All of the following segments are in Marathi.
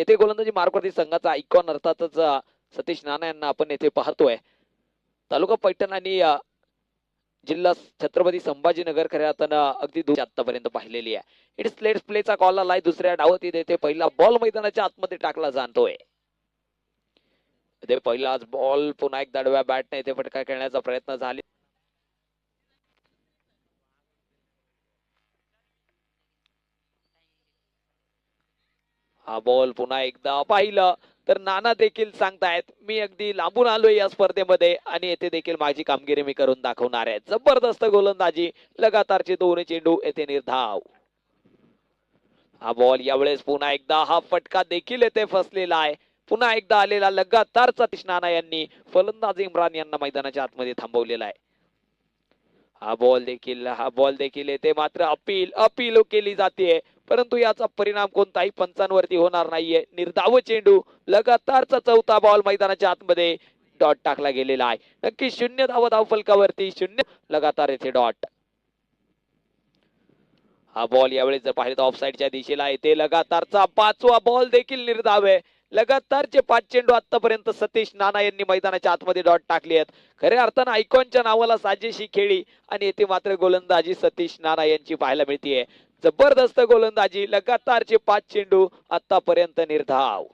येथे गोलंदाजी मार्कवरती संघाचा आयकॉन अर्थातच सतीश नाना यांना आपण येथे पाहतोय. तालुका पैठण आणि जिल्हा छत्रपती संभाजीनगर खऱ्या अर्थानं अगदी दूर आतापर्यंत पाहिलेली आहे. इट्स लेट्स प्लेचा कॉल आलाय दुसऱ्या डावात येथे पहिला बॉल मैदानाच्या आतमध्ये टाकला जातोय. पहिलाच बॉल पुन्हा एक दडव्या बॅटने इथे फटका खेळण्याचा प्रयत्न झाला. हा बॉल पुन्हा एकदा पाहिलं तर नाना देखील सांगतायत मी अगदी लांबून आलोय या स्पर्धेमध्ये आणि येथे देखील माझी कामगिरी मी करून दाखवणार आहे. जबरदस्त गोलंदाजी, लगातारचे 2 चेंडू येथे निर्धाव. हा बॉल यावेळेस पुन्हा एकदा हा फटका देखील येथे फसलेला आहे. पुन्हा एकदा आलेला लगातारचा सतीश नाना यांनी फलंदाज इम्रान यांना मैदानाच्या आतमध्ये थांबवलेला आहे. हा बॉल देखील येते मात्र अपील केली जाते, परंतु याचा परिणाम कोणताही पंचांवरती होणार नाहीये. निर्धाव चेंडू, लगातारचा 4था बॉल मैदानाच्या आतमध्ये डॉट टाकला गेलेला आहे. नक्की 0 धाव फलकावरती 0 लगातार येथे डॉट. हा बॉल यावेळेस जर पाहिलं तर ऑफसाईडच्या दिशेला येते. लगातारचा 5वा बॉल देखील निर्धाव आहे. लगातारचे 5 चेंडू आतापर्यंत सतीश नाना यांनी मैदानाच्या आतमध्ये डॉट टाकले आहेत. खऱ्या अर्थानं आयकॉनच्या नावाला साजेशी खेळी आणि येथे मात्र गोलंदाजी सतीश नाना यांची पाहायला मिळतीये. जबरदस्त गोलंदाजी, लगातारचे 5 चेंडू आतापर्यंत निर्धाव.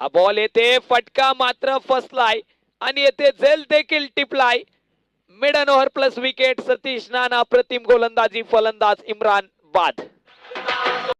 हा बॉल येथे फटका मात्र फसलाय आणि येथे झेल देखील टिपलाय. मिडन ओव्हर प्लस विकेट सतीश नाना, प्रतिम गोलंदाजी, फलंदाज इम्रान बाद.